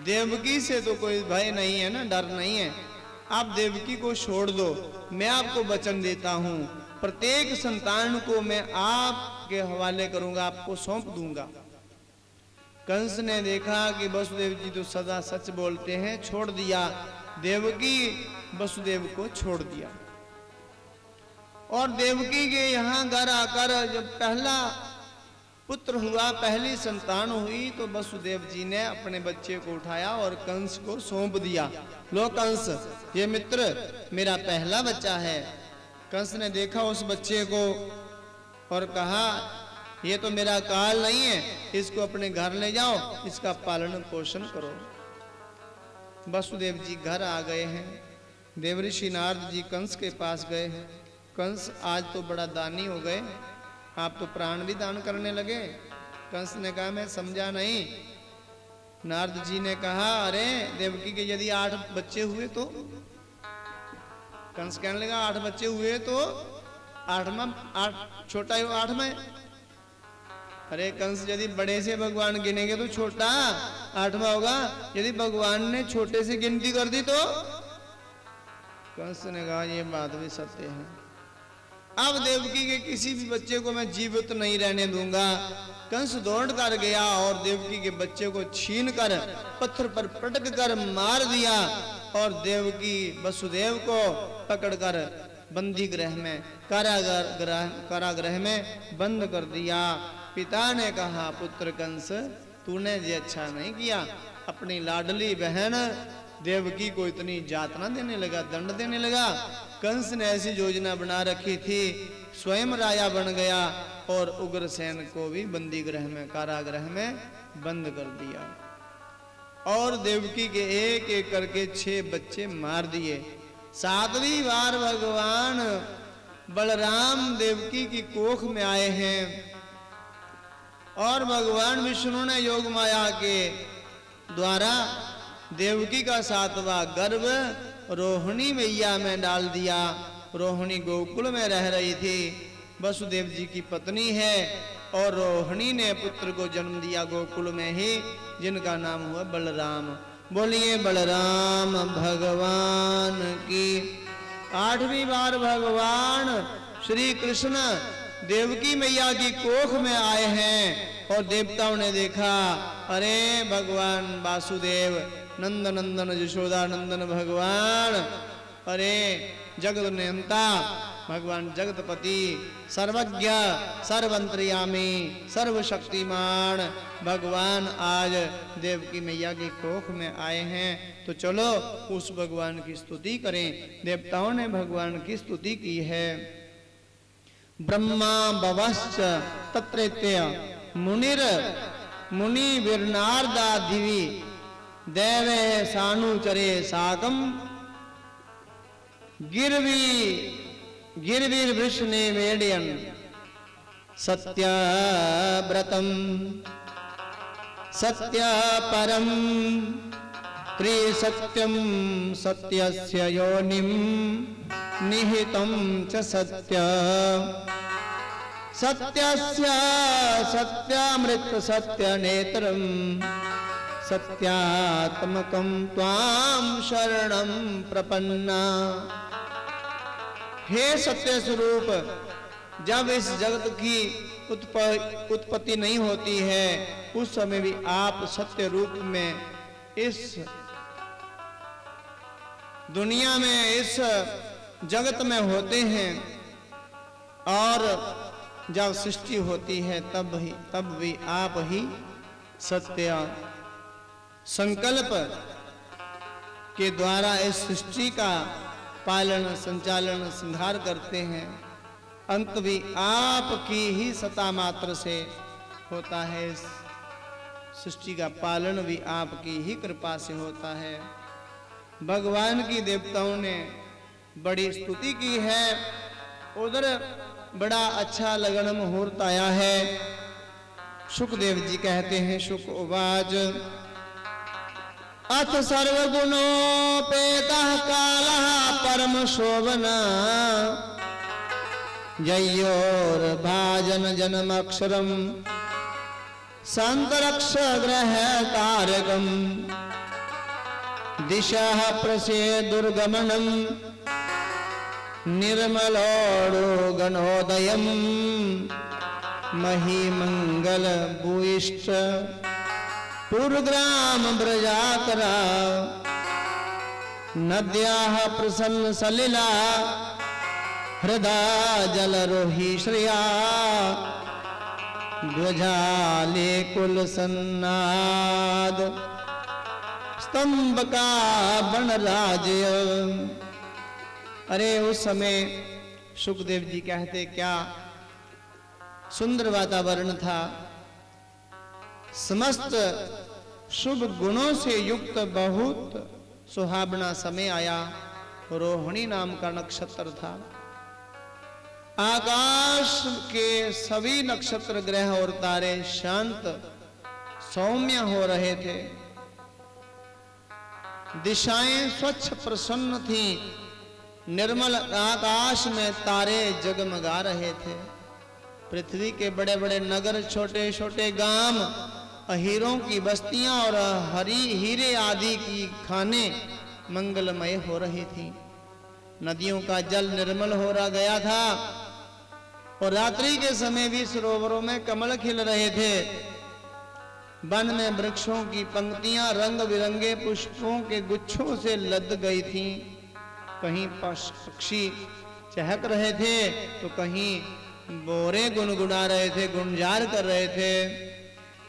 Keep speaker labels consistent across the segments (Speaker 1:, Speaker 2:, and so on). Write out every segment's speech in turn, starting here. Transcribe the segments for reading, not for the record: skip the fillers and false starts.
Speaker 1: देवकी से तो कोई भय नहीं है ना, डर नहीं है। आप देवकी को छोड़ दो, मैं आपको वचन देता हूं, प्रत्येक संतान को मैं आपके हवाले करूंगा, आपको सौंप दूंगा। कंस ने देखा कि वसुदेव जी तो सदा सच बोलते हैं, छोड़ दिया। देवकी वसुदेव को छोड़ दिया। और देवकी के यहां घर आकर जब पहला पुत्र हुआ, पहली संतान हुई, तो वसुदेव जी ने अपने बच्चे को उठाया और कंस को सौंप दिया। लो कंस, ये मित्र मेरा पहला बच्चा है। कंस ने देखा उस बच्चे को और कहा, ये तो मेरा काल नहीं है, इसको अपने घर ले जाओ, इसका पालन पोषण करो। वसुदेव जी घर आ गए हैं। देवऋषि नारद जी कंस के पास गए हैं। कंस आज तो बड़ा दानी हो गए, आप तो प्राण भी दान करने लगे। कंस ने कहा, मैं समझा नहीं। नारद जी ने कहा, अरे देवकी के यदि 8 बच्चे हुए तो? कंस कहने लगा, 8 बच्चे हुए तो 8 छोटा है 8 में। अरे कंस, यदि बड़े से भगवान गिनेंगे तो छोटा 8वां होगा, यदि भगवान ने छोटे से गिनती कर दी तो? कंस ने कहा, ये बात भी सत्य है। अब देवकी के किसी भी बच्चे को मैं जीवित नहीं रहने दूंगा। कंस दौड़ कर गया और देवकी के बच्चे को छीन कर पत्थर पर पटक कर मार दिया और देवकी वसुदेव को पकड़कर बंदी गृह में, कारागृह में बंद कर दिया। पिता ने कहा, पुत्र कंस, तूने ये अच्छा नहीं किया। अपनी लाडली बहन देवकी को इतनी यातना देने लगा, दंड देने लगा। कंस ने ऐसी योजना बना रखी थी, स्वयं राजा बन गया और उग्रसेन को भी बंदी गृह में, कारागृह में बंद कर दिया। और देवकी के एक एक करके 6 बच्चे मार दिए। 7वीं बार भगवान बलराम देवकी की कोख में आए हैं और भगवान विष्णु ने योग माया के द्वारा देवकी का 7वां गर्भ रोहिणी मैया में डाल दिया। रोहिणी गोकुल में रह रही थी, वसुदेव जी की पत्नी है, और रोहिणी ने पुत्र को जन्म दिया गोकुल में ही, जिनका नाम हुआ बलराम। बोलिए बलराम भगवान की। 8वीं बार भगवान श्री कृष्ण देवकी मैया की कोख में आए हैं और देवताओं ने देखा, अरे भगवान वासुदेव, नंद नंदन यशोदा नंदन भगवान, अरे जगत नियंता भगवान जगतपति, सर्वज्ञ सर्वंतर्यामी सर्वशक्तिमान भगवान आज देवकी मैया की कोख में आए हैं। तो चलो उस भगवान की स्तुति करें। देवताओं ने भगवान की स्तुति की है। ब्रह्मा भवश्च तत्रैत्य मुनिर मुनि विरनारदा दिवि देवे सानुचरे साकम गिरवीर वृषणे वेडियन सत्यव्रतम सत्य परम त्रिसत्यम सत्यस्य योनिम निहितं च सत्य सत्यस्य सत्यामृत सत्य नेत्रम सत्यात्मकं त्वां शरणं प्रपन्ना। हे सत्य स्वरूप, जब इस जगत की उत्पत्ति नहीं होती है, उस समय भी आप सत्य रूप में इस दुनिया में, इस जगत में होते हैं, और जब सृष्टि होती है तब भी आप ही सत्य संकल्प के द्वारा इस सृष्टि का पालन, संचालन, संहार करते हैं। अंत भी आपकी ही सत्ता मात्र से होता है। इस सृष्टि का पालन भी आपकी ही कृपा से होता है। भगवान की देवताओं ने बड़ी स्तुति की है। उधर बड़ा अच्छा लगन मुहूर्त आया है। सुखदेव जी कहते हैं, शुक उवाच अथ सर्वगुणोपेतः कालः परम शोभना जयोर्भाजन जन्मक्षरम संतरक्ष ग्रह तारकम दिशा प्रसे दुर्गमनम निर्मलोड़ो गणोदयम महिमंगल भूयिष्ठ पूर्वग्राम ब्रजातरा नद्याः प्रसन्न सलिला हृदय जलरोही श्रिया ध्वजाले कुल सन्नाद स्तंभ का बनराजय। अरे उस समय सुखदेव जी कहते क्या सुंदर वातावरण था, समस्त शुभ गुणों से युक्त बहुत सुहावना समय आया। रोहिणी नाम का नक्षत्र था। आकाश के सभी नक्षत्र ग्रह और तारे शांत सौम्य हो रहे थे। दिशाएं स्वच्छ प्रसन्न थी। निर्मल आकाश में तारे जगमगा रहे थे। पृथ्वी के बड़े बड़े नगर, छोटे छोटे गांव, हीरों की बस्तियां और हीरे आदि की खाने मंगलमय हो रही थी। नदियों का जल निर्मल हो रहा गया था और रात्रि के समय भी सरोवरों में कमल खिल रहे थे। वन में वृक्षों की पंक्तियां रंग बिरंगे पुष्पों के गुच्छों से लद गई थी। कहीं पक्षी चहक रहे थे तो कहीं बोरे गुनगुना रहे थे, गुंजार कर रहे थे।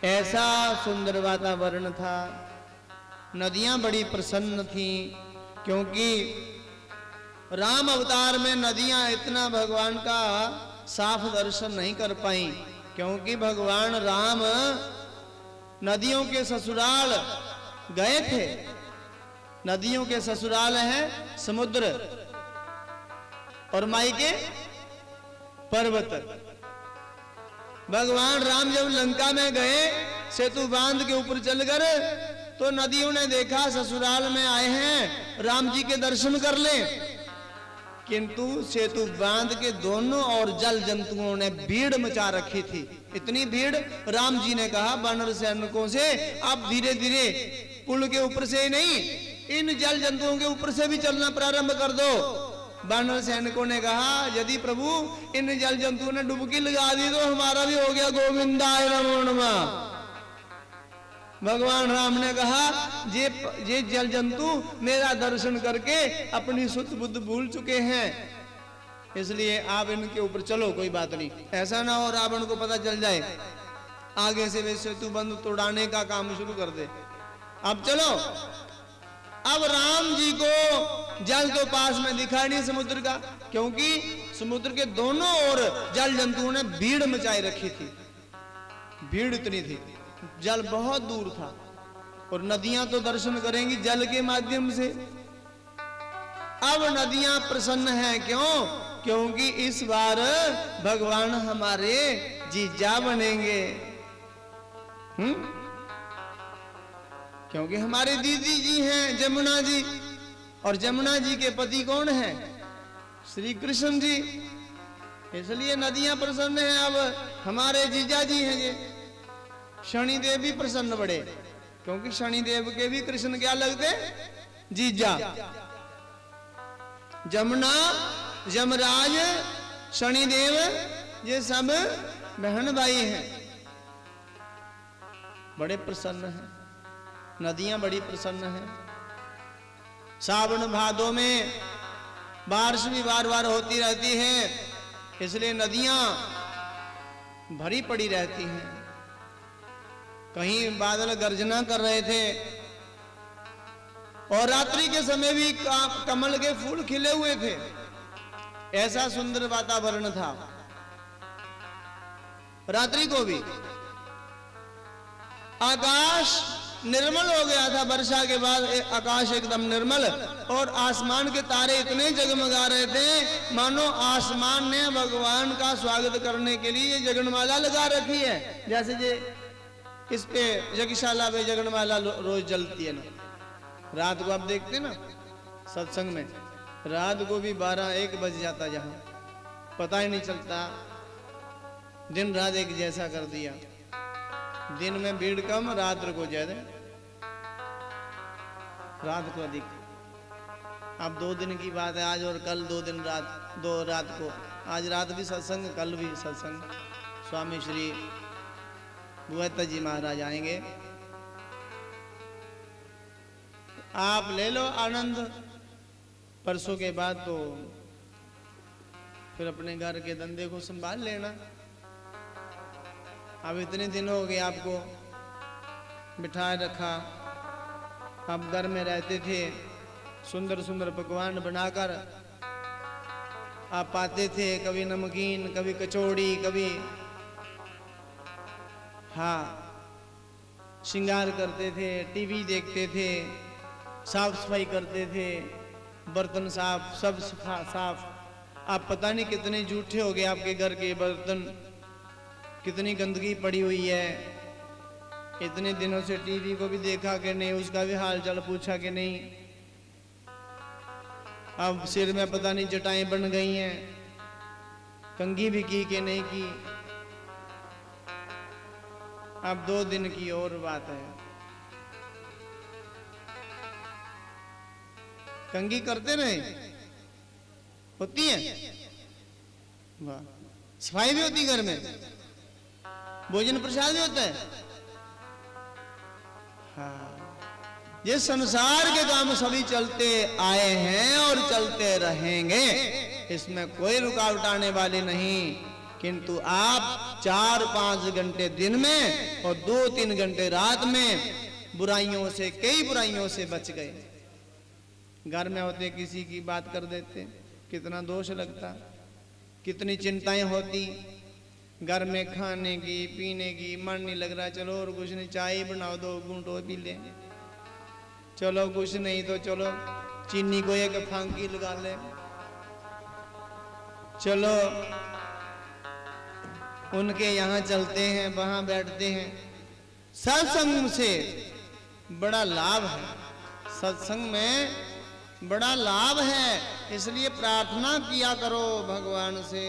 Speaker 1: ऐसा सुंदर वातावरण था। नदियां बड़ी प्रसन्न थीं क्योंकि राम अवतार में नदियां इतना भगवान का साफ दर्शन नहीं कर पाई, क्योंकि भगवान राम नदियों के ससुराल गए थे। नदियों के ससुराल है समुद्र और मायके पर्वत। भगवान राम जब लंका में गए सेतु बांध के ऊपर चलकर, तो नदियों ने देखा ससुराल में आए हैं, राम जी के दर्शन कर ले। किंतु सेतु बांध के दोनों ओर जल जंतुओं ने भीड़ मचा रखी थी। इतनी भीड़, राम जी ने कहा वानर सैनिकों से, आप धीरे धीरे पुल के ऊपर से ही नहीं, इन जल जंतुओं के ऊपर से भी चलना प्रारंभ कर दो। वानर सैनिकों ने कहा यदि प्रभु इन जल जंतुओं ने डुबकी लगा दी तो हमारा भी हो गया गोविंदाय नमो नमः। भगवान राम ने कहा ये जल जंतु मेरा दर्शन करके अपनी शुद्ध बुद्ध भूल चुके हैं, इसलिए आप इनके ऊपर चलो, कोई बात नहीं। ऐसा ना हो रावण को पता चल जाए, आगे से वे सेतु बंध तोड़ाने का काम शुरू कर दे। अब चलो। अब राम जी को जल तो पास में दिखा नहीं समुद्र का, क्योंकि समुद्र के दोनों ओर जल जंतुओं ने भीड़ मचाई रखी थी। भीड़ इतनी थी, जल बहुत दूर था। और नदियां तो दर्शन करेंगी जल के माध्यम से। अब नदियां प्रसन्न हैं, क्यों? क्योंकि इस बार भगवान हमारे जीजा बनेंगे। क्योंकि हमारे दीदी जी हैं जमुना जी, और जमुना जी के पति कौन हैं? श्री कृष्ण जी। इसलिए नदियां प्रसन्न हैं। अब हमारे जीजा जी हैं ये। शनिदेव भी प्रसन्न बड़े, क्योंकि शनिदेव के भी कृष्ण क्या लगते? जीजा। जमुना, यमराज, शनिदेव, ये सब बहन भाई हैं, बड़े प्रसन्न हैं। नदियां बड़ी प्रसन्न हैं। सावन भादों में बारिश भी बार बार होती रहती है, इसलिए नदियां भरी पड़ी रहती हैं। कहीं बादल गर्जना कर रहे थे और रात्रि के समय भी कमल के फूल खिले हुए थे। ऐसा सुंदर वातावरण था। रात्रि को भी आकाश निर्मल हो गया था। वर्षा के बाद आकाश एकदम निर्मल, और आसमान के तारे इतने जगमगा रहे थे मानो आसमान ने भगवान का स्वागत करने के लिए जगनमाला लगा रखी है। जैसे जे इस पे यज्ञशाला पे जगनमाला रोज जलती है ना, रात को आप देखते ना सत्संग में, रात को भी 12-1 बज जाता, जहां पता ही नहीं चलता। दिन रात एक जैसा कर दिया। दिन में भीड़ कम, रात्र को ज्यादा। रात को अधिक। अब 2 दिन की बात है, आज और कल 2 दिन रात, 2 रात को, आज रात भी सत्संग, कल भी सत्संग। स्वामी श्री बुआता जी महाराज आएंगे। आप ले लो आनंद। परसों के बाद तो फिर अपने घर के धंधे को संभाल लेना। अब इतने दिन हो गए आपको बिठाए रखा, आप घर में रहते थे, सुंदर सुंदर पकवान बनाकर आप पाते थे, कभी नमकीन, कभी कचौड़ी, कभी हाँ श्रृंगार करते थे, टीवी देखते थे, साफ सफाई करते थे, बर्तन साफ, सब साफ। आप पता नहीं कितने जूठे हो गए आपके घर के बर्तन, कितनी गंदगी पड़ी हुई है। इतने दिनों से टीवी को भी देखा कि नहीं, उसका भी हाल चाल पूछा कि नहीं। अब सिर में पता नहीं जटाएं बन गई हैं, कंघी भी की कि नहीं की। अब 2 दिन की और बात है। कंघी करते रहे, होती है, वाह। सफाई भी होती घर में, भोजन प्रसाद भी होता है। हाँ, ये संसार के काम सभी चलते आए हैं और चलते रहेंगे, इसमें कोई रुकावट आने वाली नहीं। किंतु आप 4-5 घंटे दिन में और 2-3 घंटे रात में बुराइयों से, कई बुराइयों से बच गए। घर में होते किसी की बात कर देते, कितना दोष लगता, कितनी चिंताएं होती। घर में खाने की, पीने की मन नहीं लग रहा, चलो और कुछ नहीं, चाय बनाओ, 2 घूंट पी ले। चलो कुछ नहीं तो चलो चीनी को एक फांकी लगा ले। चलो उनके यहाँ चलते हैं, वहां बैठते हैं। सत्संग से बड़ा लाभ है, सत्संग में बड़ा लाभ है। इसलिए प्रार्थना किया करो भगवान से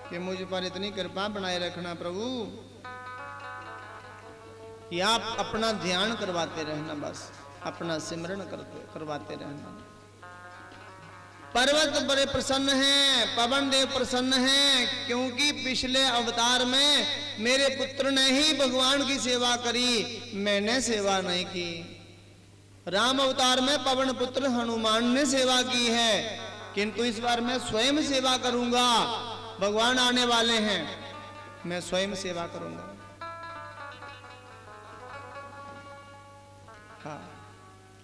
Speaker 1: कि मुझ पर इतनी कृपा बनाए रखना प्रभु, कि आप अपना ध्यान करवाते रहना, बस अपना सिमरन करवाते रहना। पर्वत बड़े प्रसन्न हैं, पवन देव प्रसन्न हैं, क्योंकि पिछले अवतार में मेरे पुत्र ने ही भगवान की सेवा करी, मैंने सेवा नहीं की। राम अवतार में पवन पुत्र हनुमान ने सेवा की है, किंतु इस बार मैं स्वयं सेवा करूंगा। भगवान आने वाले हैं, मैं स्वयं सेवा करूंगा। हाँ,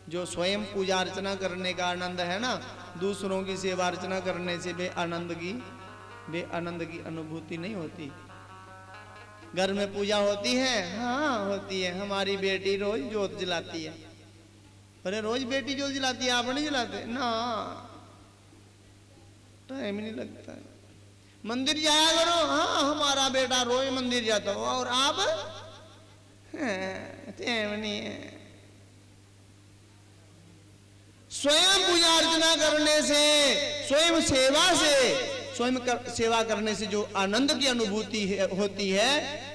Speaker 1: जो स्वयं पूजा अर्चना करने का आनंद है ना, दूसरों की सेवा अर्चना करने से वे आनंद की अनुभूति नहीं होती। घर में पूजा होती है, हाँ होती है। हमारी बेटी रोज जोत जलाती है। अरे रोज बेटी जोत जलाती है, आप नहीं जलाते ना, टाइम नहीं लगता है। मंदिर जाया करो, हाँ हमारा बेटा रोज मंदिर जाता हो, और आप टाइम नहीं है। स्वयं पूजा अर्चना करने से, स्वयं सेवा करने से जो आनंद की अनुभूति होती है,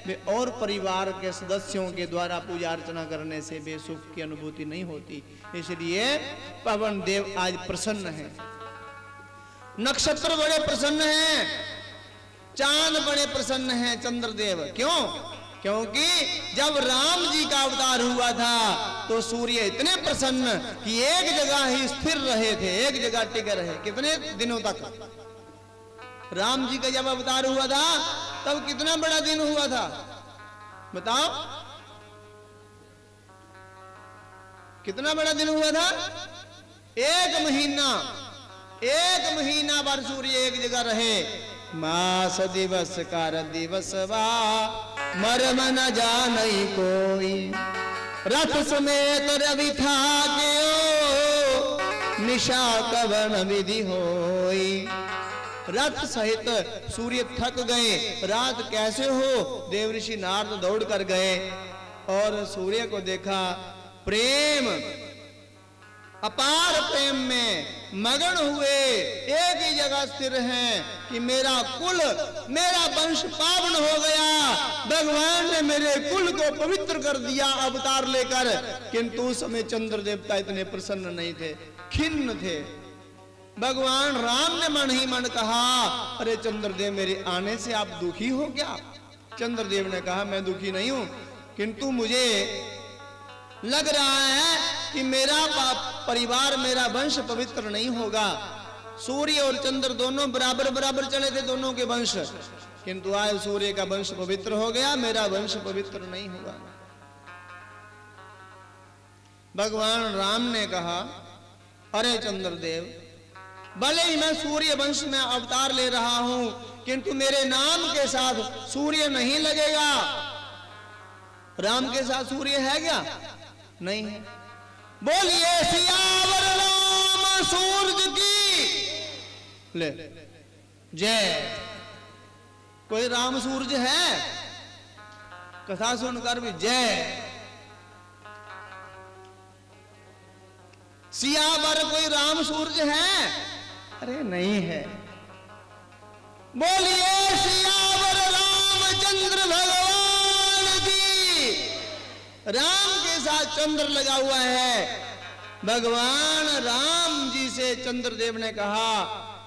Speaker 1: वे और परिवार के सदस्यों के द्वारा पूजा अर्चना करने से वे सुख की अनुभूति नहीं होती। इसलिए पवन देव आज प्रसन्न है, नक्षत्र बड़े प्रसन्न हैं, चांद बड़े प्रसन्न हैं, चंद्रदेव। क्यों? क्योंकि जब राम जी का अवतार हुआ था तो सूर्य इतने प्रसन्न कि एक जगह ही स्थिर रहे थे, एक जगह टिके रहे। कितने दिनों तक? राम जी का जब अवतार हुआ था तब कितना बड़ा दिन हुआ था बताओ, कितना बड़ा दिन हुआ था? 1 महीना भर सूर्य एक जगह रहे। मास दिवस कार दिवसवा मर्म न जानई कोई, रथ समेत रवि था के निशा कवन विधि होई। रथ सहित सूर्य थक गए, रात कैसे हो? देव ऋषि नारद दौड़ कर गए और सूर्य को देखा, प्रेम अपार प्रेम में मगन हुए, एक ही जगह स्थिर हैं कि मेरा कुल, मेरा वंश पावन हो गया। भगवान ने मेरे कुल को पवित्र कर दिया अवतार लेकर। किंतु उस समय चंद्र देवता इतने प्रसन्न नहीं थे, खिन्न थे। भगवान राम ने मन ही मन कहा, अरे चंद्रदेव मेरे आने से आप दुखी हो क्या? चंद्रदेव ने कहा, मैं दुखी नहीं हूं, किंतु मुझे लग रहा है कि मेरा परिवार, मेरा वंश पवित्र नहीं होगा। सूर्य और चंद्र दोनों बराबर बराबर चले थे, दोनों के वंश, किंतु आज सूर्य का वंश पवित्र हो गया, मेरा वंश पवित्र नहीं हुआ। भगवान राम ने कहा, अरे चंद्रदेव, भले ही मैं सूर्य वंश में अवतार ले रहा हूं, किंतु मेरे नाम के साथ सूर्य नहीं लगेगा। राम के साथ सूर्य है क्या? नहीं है। बोलिए सियावर राम सूरज की ले जय। कोई राम सूरज है? कथा सुनकर भी जय। सियावर कोई राम सूरज है? अरे नहीं है। बोलिए सियावर रामचंद्र भगवान की। राम के साथ चंद्र लगा हुआ है। भगवान राम जी से चंद्रदेव ने कहा,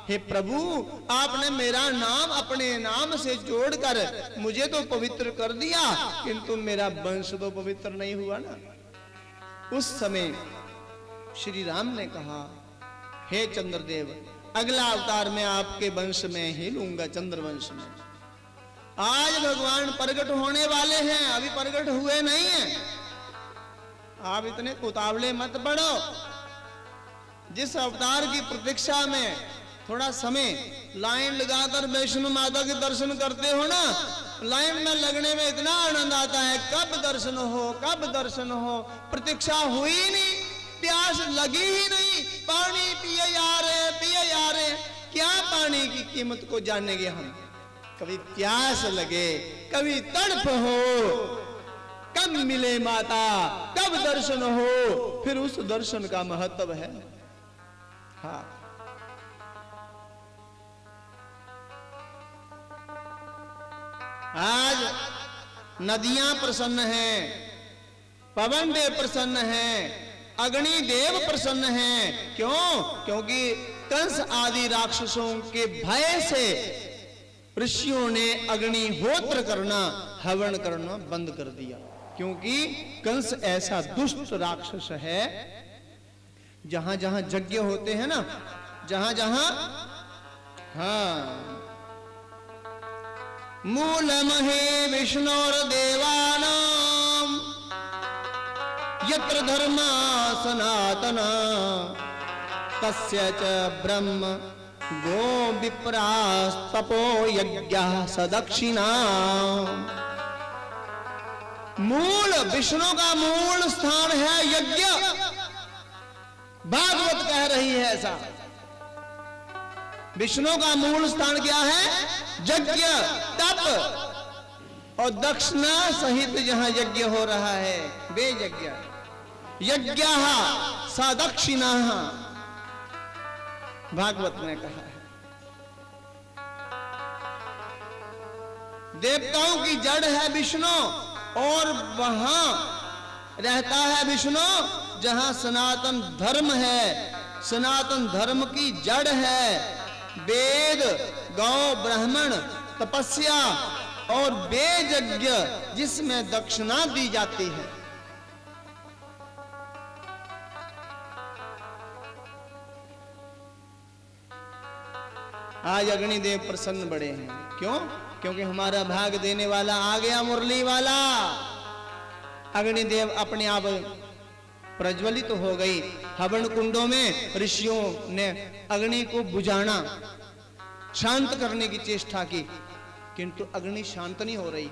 Speaker 1: हे प्रभु, आपने मेरा नाम अपने नाम से जोड़कर मुझे तो पवित्र कर दिया, किंतु मेरा वंश तो पवित्र नहीं हुआ ना। उस समय श्री राम ने कहा, हे चंद्रदेव, अगला अवतार में आपके वंश में ही लूंगा, चंद्र वंश में। आज भगवान प्रकट होने वाले हैं, अभी प्रकट हुए नहीं हैं। आप इतने उतावले मत बढ़ो। जिस अवतार की प्रतीक्षा में थोड़ा समय लाइन लगाकर वैष्णो माता के दर्शन करते हो ना, लाइन में लगने में इतना आनंद आता है, कब दर्शन हो, कब दर्शन हो। प्रतीक्षा हुई नहीं, प्यास लगी ही नहीं, पानी पिए जा रहे, पिए जा रहे। क्या पानी की कीमत को जानेंगे हम? कभी प्यास लगे, कभी तड़प हो, कब मिले माता, कब दर्शन हो, फिर उस दर्शन का महत्व है। हाँ, आज नदियां प्रसन्न हैं, पवन देव प्रसन्न हैं, अग्नि देव प्रसन्न हैं। क्यों? क्योंकि कंस आदि राक्षसों के भय से ऋषियों ने अग्निहोत्र करना, हवन करना बंद कर दिया। क्योंकि कंस ऐसा दुष्ट राक्षस है, जहां जहां यज्ञ होते हैं ना, जहां जहां, हाँ, मूलमहे विष्णोर देवानाम यत्र धर्मा सनातना तस्य च ब्रह्म गो विप्रास्तपो यज्ञः सदक्षिणा। मूल, विष्णु का मूल स्थान है यज्ञ। भागवत कह रही है ऐसा। विष्णु का मूल स्थान क्या है? यज्ञ, तप और दक्षिणा सहित जहां यज्ञ हो रहा है वे यज्ञ। यज्ञः सदक्षिणा भागवत ने कहा है। देवताओं की जड़ है विष्णु, और वहां रहता है विष्णु जहां सनातन धर्म है। सनातन धर्म की जड़ है वेद, गौ, ब्राह्मण, तपस्या और वेद यज्ञ, जिसमें दक्षिणा दी जाती है। आज अग्निदेव प्रसन्न बड़े हैं। क्यों? क्योंकि हमारा भाग देने वाला आ गया, मुरली वाला। अग्निदेव अपने आप प्रज्वलित हो गई। हवन कुंडों में ऋषियों ने अग्नि को बुझाना, शांत करने की चेष्टा की, किंतु अग्नि शांत नहीं हो रही।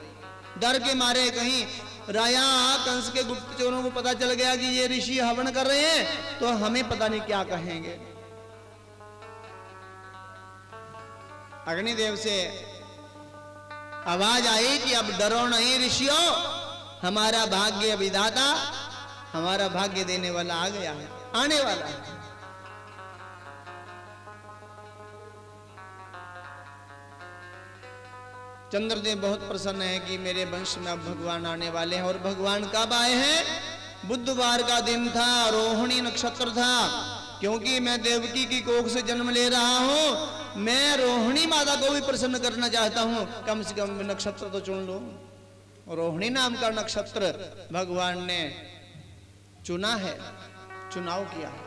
Speaker 1: डर के मारे कहीं राया कंस के गुप्तचरों को पता चल गया कि ये ऋषि हवन कर रहे हैं, तो हमें पता नहीं क्या कहेंगे। अग्निदेव से आवाज आई कि अब डरो नहीं ऋषियों, हमारा भाग्य विधाता हमारा भाग्य देने वाला आ गया है, आने वाला है। चंद्रदेव बहुत प्रसन्न है कि मेरे वंश में अब भगवान आने वाले हैं। और भगवान कब आए हैं? बुधवार का दिन था, रोहिणी नक्षत्र था। क्योंकि मैं देवकी की कोख से जन्म ले रहा हूं, मैं रोहिणी माता को भी प्रसन्न करना चाहता हूं। कम से कम नक्षत्र तो चुन लो। रोहिणी नाम का नक्षत्र भगवान ने चुना है, चुनाव किया है।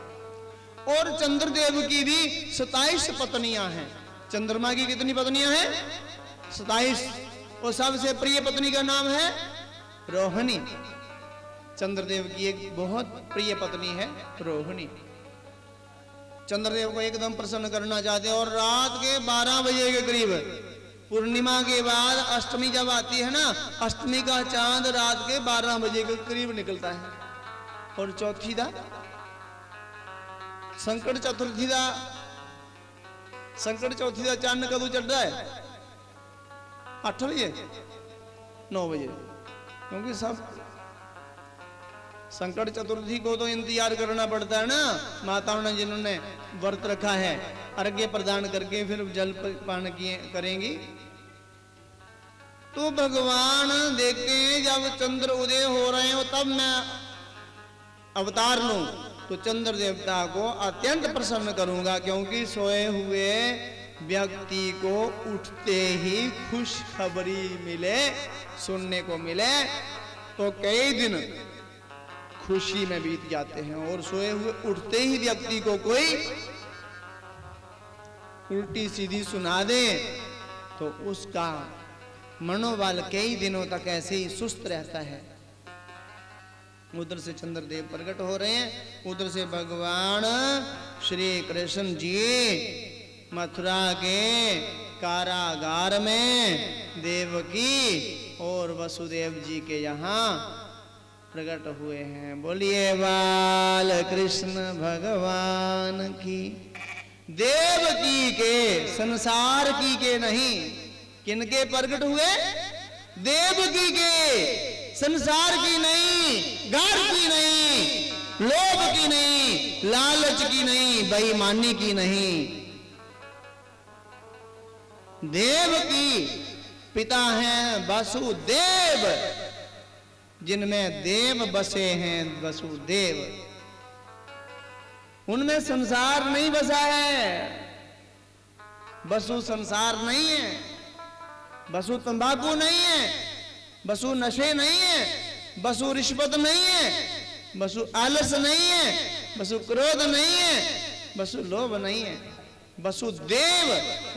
Speaker 1: और चंद्रदेव की भी 27 पत्नियां हैं। चंद्रमा की कितनी पत्नियां हैं? 27। और सबसे प्रिय पत्नी का नाम है रोहिणी। चंद्रदेव की एक बहुत प्रिय पत्नी है रोहिणी। चंद्रदेव को एकदम प्रसन्न करना चाहते हैं। और रात के 12 बजे के करीब, पूर्णिमा के बाद अष्टमी जब आती है ना, अष्टमी का चांद रात के 12 बजे के करीब निकलता है। और चौथी दा संकट चतुर्थी दा, संकट चौथी दा चांद कदू चढ़ रहा है? 8 बजे 9 बजे। क्योंकि सब संकट चतुर्थी को तो इंतजार करना पड़ता है ना। माताओं ने जिन्होंने व्रत रखा है, अर्घ्य प्रदान करके फिर जल पान किए करेंगी। तो भगवान देखते हैं जब चंद्र उदय हो रहे हो तब मैं अवतार लूं तो चंद्र देवता को अत्यंत प्रसन्न करूंगा। क्योंकि सोए हुए व्यक्ति को उठते ही खुशखबरी मिले, सुनने को मिले, तो कई दिन खुशी में बीत जाते हैं। और सोए हुए उठते ही व्यक्ति को कोई उल्टी सीधी सुना दे तो उसका मनोबल कई दिनों तक ऐसे ही सुस्त रहता है। उधर से चंद्रदेव प्रकट हो रहे हैं, उधर से भगवान श्री कृष्ण जी मथुरा के कारागार में देवकी और वसुदेव जी के यहाँ प्रकट हुए हैं। बोलिए बाल कृष्ण भगवान की। देवकी के, संसार की के नहीं। किनके प्रकट हुए? देवकी के, संसार की नहीं, गार की नहीं, लोभ की नहीं, लालच की नहीं, बेईमानी की नहीं। देवकी पिता हैं वसुदेव, जिनमें देव बसे हैं वसुदेव। उनमें संसार नहीं बसा है। वसु संसार नहीं है, वसु तंबाकू नहीं है, वसु नशे नहीं है, वसु रिश्वत नहीं है, वसु आलस नहीं है, वसु क्रोध नहीं है, वसु लोभ नहीं है। वसुदेव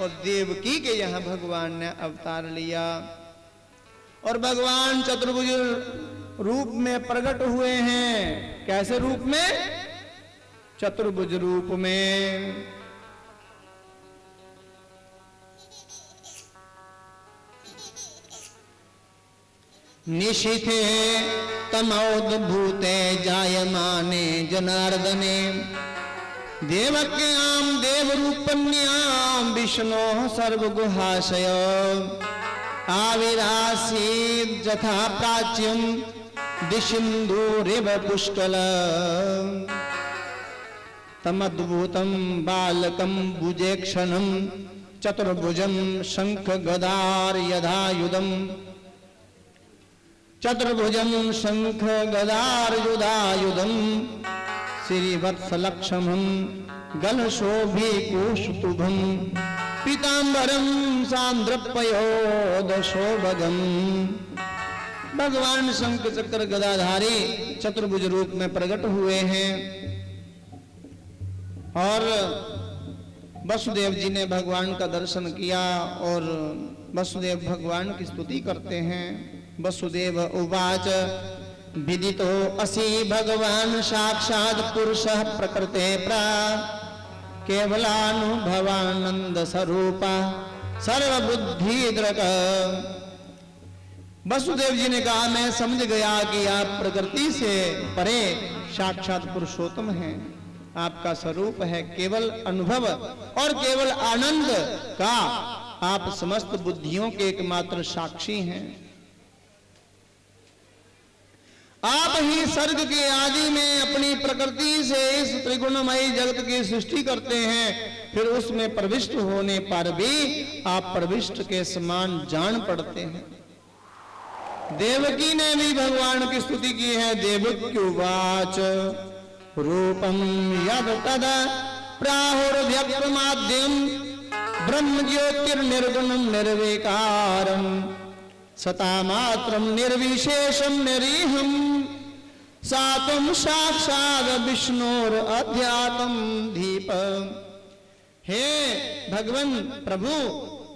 Speaker 1: और देवकी के यहाँ भगवान ने अवतार लिया। और भगवान चतुर्भुज रूप में प्रकट हुए हैं। कैसे रूप में? चतुर्भुज रूप में। निशिथे तमोद्भूते जायमाने जनार्दने देवक्यां देवरूपन्यां विष्णो सर्वगुहाशय आविरासीत् यथा प्राच्यं दिशिन्दूरिव पुष्कल तमद्भुतं बालकं भुजेक्षणं चतुर्भुजं शंख गदार यधायुधं चतुर्भुजं शंख गदार युधायुधं श्रीवत्सलक्ष्मं गलशोभिकुशुभं पीतांबरं सांद्रपयोदशोभगं। भगवान शंख चक्र गदाधारी चतुर्भुज रूप में प्रकट हुए हैं। और वसुदेव जी ने भगवान का दर्शन किया और वसुदेव भगवान की स्तुति करते हैं। वसुदेव उवाच विदितो असि भगवान साक्षात् पुरुषः प्रकृते केवलानुभवानंद स्वरूपा सर्वबुद्धिद्रक। वसुदेव जी ने कहा मैं समझ गया कि आप प्रकृति से परे साक्षात पुरुषोत्तम हैं। आपका स्वरूप है केवल अनुभव और केवल आनंद का। आप समस्त बुद्धियों के एकमात्र साक्षी हैं। आप ही सर्ग के आदि में अपनी प्रकृति से इस त्रिगुणमयी जगत की सृष्टि करते हैं, फिर उसमें प्रविष्ट होने पर भी आप प्रविष्ट के समान जान पड़ते हैं। देवकी ने भी भगवान की स्तुति की है। देवक्युवाच रूपम यद तद प्राहुर्व्यक्तमाद्यम ब्रह्म ज्योतिर्निर्गुणम निर्विकारम सतामात्रम निर्विशेषम निरीहम सात्वं साक्षात् विष्णुर अध्यात्म दीप। हे भगवान प्रभु,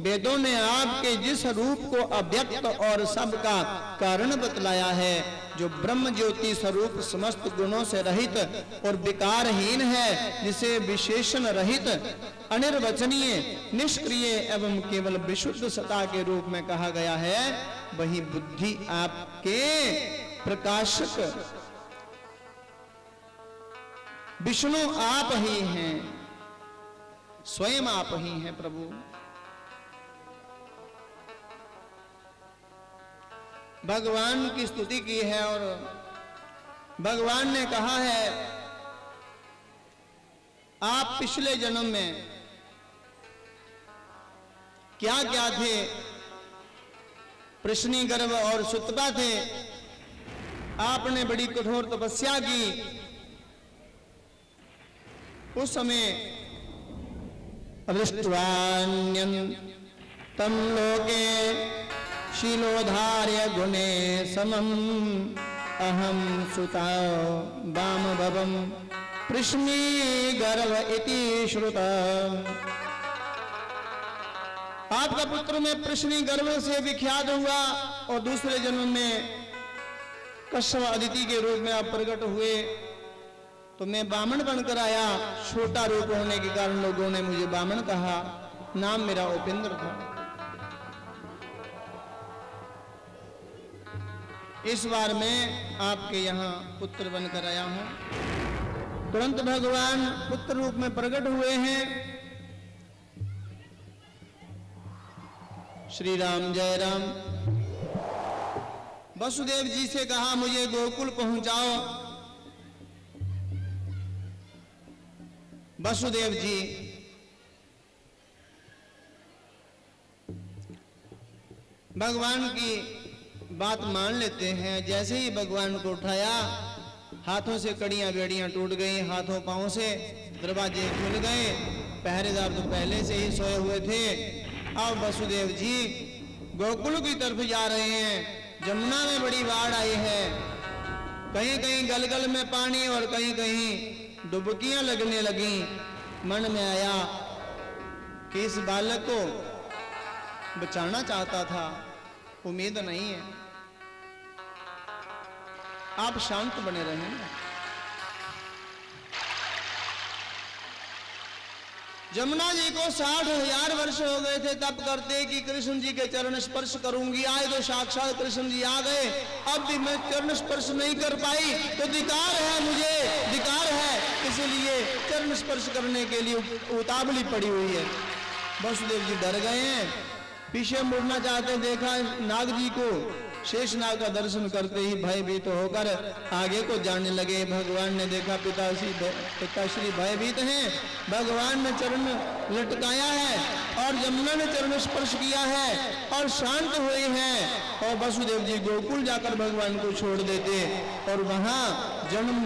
Speaker 1: वेदों ने आपके जिस रूप को अव्यक्त और सबका कारण बतलाया है, जो ब्रह्म ज्योति स्वरूप समस्त गुणों से रहित और विकारहीन है, जिसे विशेषण रहित अनिर्वचनीय निष्क्रिय एवं केवल विशुद्ध सत्ता के रूप में कहा गया है, वही बुद्धि आपके प्रकाशक विष्णु आप ही हैं, स्वयं आप ही हैं प्रभु। भगवान की स्तुति की है और भगवान ने कहा है आप पिछले जन्म में क्या क्या थे, प्रश्नी गर्भ और सुतपा थे। आपने बड़ी कठोर तपस्या की, उस समय तम लोके शीलोधार्य गुणे समम अहम सुता वाम भवम पृश्मी गर्भ इति श्रुता। आपका पुत्र में पृश्नी गर्भ से विख्यात हुआ और दूसरे जन्म में कश्यप अदिति के रूप में आप प्रकट हुए, तो मैं बामन बनकर आया। छोटा रूप होने के कारण लोगों ने मुझे बामन कहा, नाम मेरा उपेंद्र था। इस बार मैं आपके यहाँ पुत्र बनकर आया हूं। तुरंत भगवान पुत्र रूप में प्रकट हुए हैं। श्री राम जय राम। वसुदेव जी से कहा मुझे गोकुल पहुंचाओ। वसुदेव जी भगवान की बात मान लेते हैं। जैसे ही भगवान को उठाया, हाथों से कड़ियां बेड़ियां टूट गई, हाथों पांवों से दरवाजे खुल गए। पहरेदार तो पहले से ही सोए हुए थे। अब वसुदेव जी गोकुल की तरफ जा रहे हैं। जमुना में बड़ी बाढ़ आई है, कहीं कहीं गलगल में पानी और कहीं कहीं डुबकियां लगने लगी। मन में आया कि इस बालक को बचाना चाहता था, उम्मीद नहीं है। आप शांत बने रहें। जमुना जी को 60,000 वर्ष हो गए थे तप करते कि कृष्ण जी के चरण स्पर्श करूंगी। आए तो साक्षात कृष्ण जी आ गए। अब भी मैं चरण स्पर्श नहीं कर पाई तो धिक्कार है, मुझे धिक्कार है, इसलिए चरण स्पर्श करने के लिए उतावली पड़ी हुई है। वसुदेव जी डर गए हैं, पीछे मुड़ना चाहते, देखा नाग जी को। शेषनाग का दर्शन करते ही भयभीत होकर आगे को जाने लगे। भगवान ने देखा पिताश्री भयभीत हैं। भगवान ने चरण लटकाया है और जमुना ने चरण स्पर्श किया है और शांत हुए हैं। और वसुदेव जी गोकुल जाकर भगवान को छोड़ देते और वहां जन्म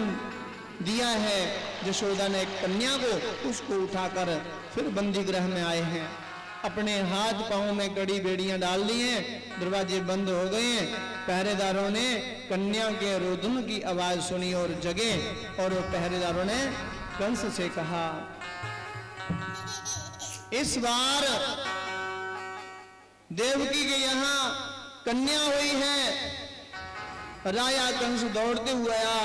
Speaker 1: दिया है। यशोदा ने एक कन्या को, उसको उठाकर फिर बंदी गृह में आए हैं। अपने हाथ पांव में कड़ी बेड़ियां डाल ली हैं, दरवाजे बंद हो गए हैं। पहरेदारों ने कन्या के रोदन की आवाज सुनी और जगे। और पहरेदारों ने कंस से कहा, इस बार देवकी के यहाँ कन्या हुई है। राजा कंस दौड़ते हुए आया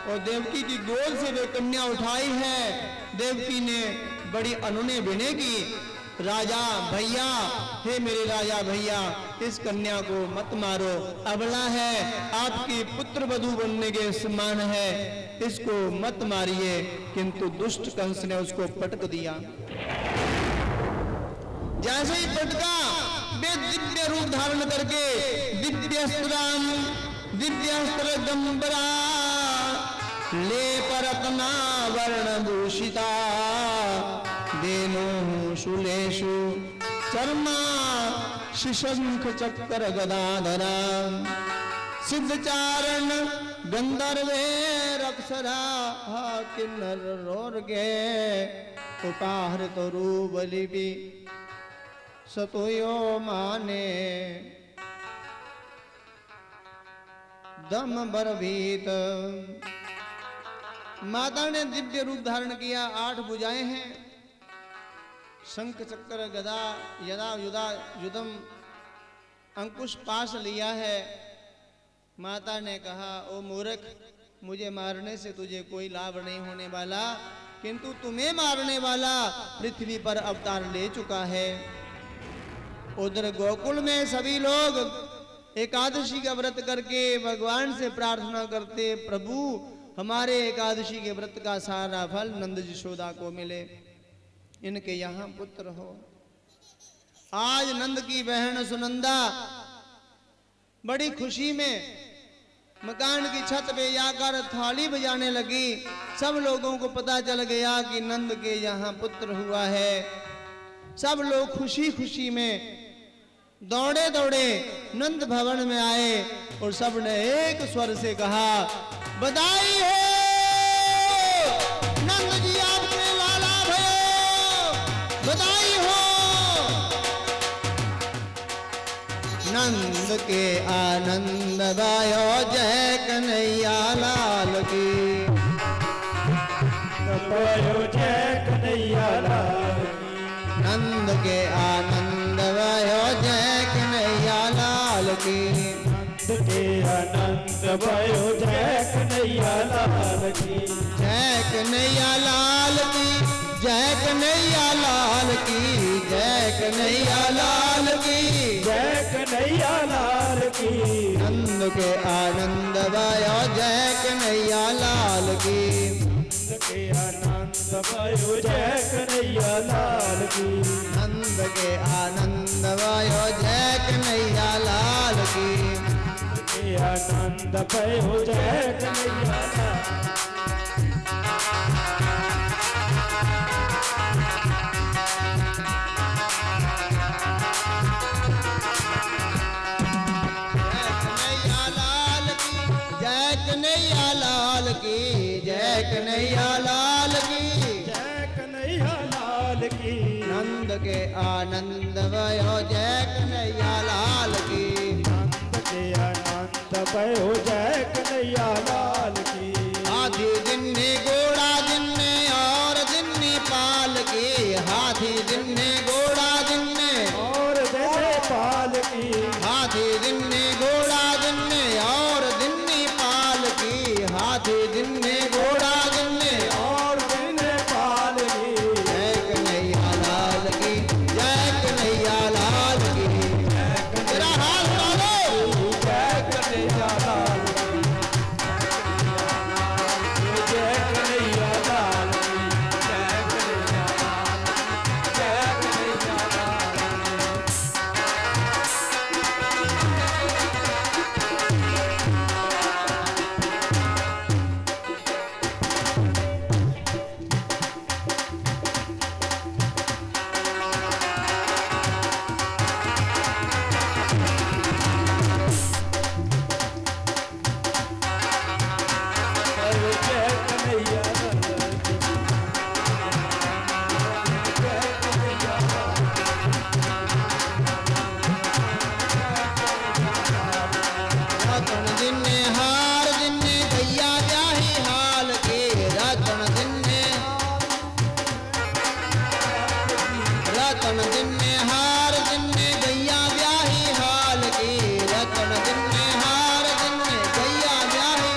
Speaker 1: और देवकी की गोद से वे कन्या उठाई है। देवकी ने बड़ी अनुनय विनय की, राजा भैया, हे मेरे राजा भैया, इस कन्या को मत मारो, अबला है, आपकी पुत्र वधू बनने के समान है, इसको मत मारिए। किंतु दुष्ट कंस ने उसको पटक दिया। जैसे ही पटका, वे दिव्य रूप धारण करके दिव्य दिव्यास्त्र दंबरा लेप रत्ना वर्ण भूषिता देनो शूलेषु चर्मा शिशंख चक्र गदाधरा सिद्धचारण गंधर्वे रक्षरा किन्नर रोर्गे उपाहृत रूप लिपि सतोयो माने दम बरभीत। माता ने दिव्य रूप धारण किया, 8 भुजाएं हैं, शंख चक्र गदा यदा युदा युदम अंकुश पाश लिया है। माता ने कहा, ओ मूर्ख, मुझे मारने से तुझे कोई लाभ नहीं होने वाला, किंतु तुम्हें मारने वाला पृथ्वी पर अवतार ले चुका है। उधर गोकुल में सभी लोग एकादशी का व्रत करके भगवान से प्रार्थना करते, प्रभु हमारे एकादशी के व्रत का सारा फल नंद यशोदा को मिले, इनके यहाँ पुत्र हो। आज नंद की बहन सुनंदा बड़ी खुशी में मकान की छत पे जाकर थाली बजाने लगी। सब लोगों को पता चल गया कि नंद के यहाँ पुत्र हुआ है। सब लोग खुशी खुशी में दौड़े दौड़े नंद भवन में आए और सब ने एक स्वर से कहा, बधाई हो नंद जी, आपके लाला भयो, बधाई हो। नंद के आनंद भयो, जय कन्हैया लाल की,
Speaker 2: जय कन्हैया लाल की।
Speaker 1: नंद के आनंद भयो, जय कन्हैया लाल की,
Speaker 2: नंद के आनंद भयो, जय कन्हैया लाल की,
Speaker 1: जय कन्हैया लाल की, जय कन्हैया लाल की, जय कन्हैया लाल की,
Speaker 2: जय कन्हैया लाल की।
Speaker 1: नंद के आनंद भयो, जय कन्हैया लाल की,
Speaker 2: नंद के आनंद भयो, जय कन्हैया लाल की,
Speaker 1: नंद के आनंद भयो, जय कन्हैया लाल की,
Speaker 2: नंद के आनंद भयो, जय कन्हैया लाल की।
Speaker 1: जय कन्हैया लाल की, जय कन्हैया लाल की,
Speaker 2: जय कन्हैया लाल की।
Speaker 1: नंद के आनंद भयो, जय कन्हैया लाल की,
Speaker 2: नंद के आनंद भयो, जय कन्हैया लाल की।
Speaker 1: हाथी जिन्ने घोड़ा जिन्ने और जिन्नी पाल की, हाथी जिन्ने घोड़ा जिन्ने
Speaker 2: और देने पाल की,
Speaker 1: हाथी जिन्ने घोड़ा जिन्ने और जिन्नी पाल की, हाथी जिन्ने घोड़ा जिन्ने
Speaker 2: और देने पाल की।
Speaker 1: जय कन्हैया लाल की, जय कन्हैया लाल की, तेरा हाथ डालो।
Speaker 2: जय कन्हैया लाल की, जय कन्हैया लाल की, जय कन्हैया लाल की, जय कन्हैया लाल की। जय कन्हैया लाल की, जय कन्हैया लाल
Speaker 1: रतन जिन्ने हार जिन्ने गैया ब्याही हाल के, रतन जिन्ने हार जिन्ने गैया ब्याही हाल की, रतन जिन्ने हार जिन्ने गैया ब्याही,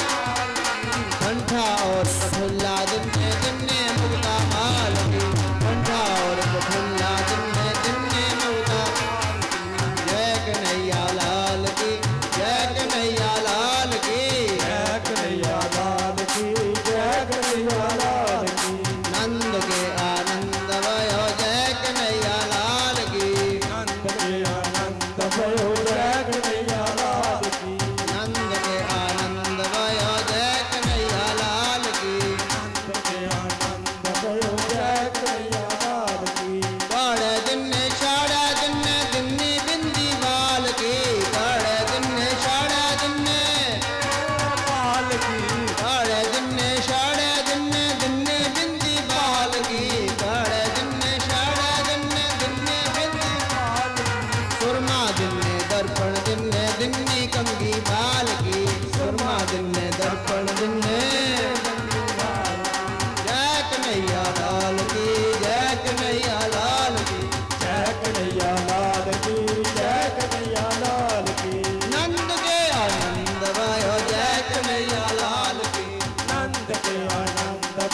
Speaker 1: कंठा और कठुल्ला जिन्ने जिन्ने मुक्ता हाल की, कंठा और कठुल्ला जिन्ने जिन्ने मुक्ता। जय कन्हैया लाल की, जय कन्हैया लाल की,
Speaker 2: जय कन्हैया लाल की, जय कन्हैया लाल की।
Speaker 1: नंद के आनंद भयो, जय कन्हैया लाल की,
Speaker 2: नंद के आनंद भयो, जय कन्हैया लाल की,
Speaker 1: नंद के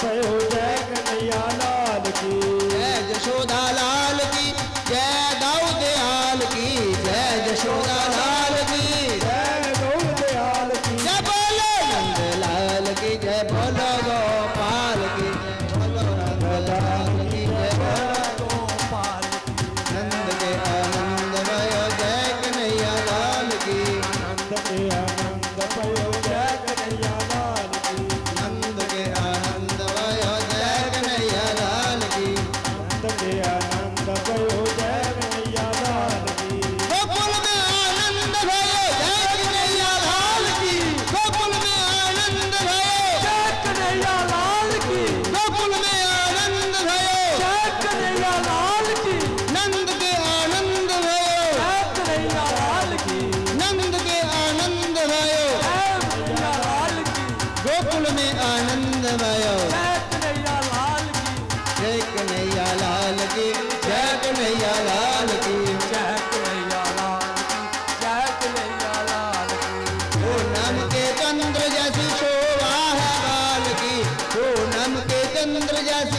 Speaker 2: भयो जय कन्हैया लाल की
Speaker 1: जय यशोदा लाल की जय दाऊद दयाल की जय यशोदा लाल की
Speaker 2: जय गौर दयाल की
Speaker 1: जय बोलो नंद लाल की जय बोलो गोपाल की बोलो नंद लाल की जय बोलो
Speaker 2: गोपाल
Speaker 1: नंद के आनंद भयो जय कन्हैया लाल की
Speaker 2: नंद के आनंद भयो जय कन्हैया लाल की
Speaker 1: नंद के आनंद भयो जय कन्हैया लाल की
Speaker 2: नंद के आनंद भयो जय कन्हैया लाल की
Speaker 1: गोकुल में आनंद भयो जय कन्हैया लाल की गोकुल में आनंद भयो
Speaker 2: जय कन्हैया लाल की
Speaker 1: गोकुल में आनंद भयो
Speaker 2: जय कन्हैया लाल की
Speaker 1: नंद के आनंद भयो
Speaker 2: जय कन्हैया लाल की
Speaker 1: नंद के आनंद भयो
Speaker 2: जय कन्हैया लाल की
Speaker 1: गोकुल में आनंद भयो
Speaker 2: जय कन्हैया लाल की
Speaker 1: जय कन्हैया लाल की जय कन्हैया लाल की
Speaker 2: जय कन्हैया लाल की जय कन्हैया लाल की
Speaker 1: पूनम के चंद्र जैसी शोभा है बाल की पूनम के चंद्र जैसी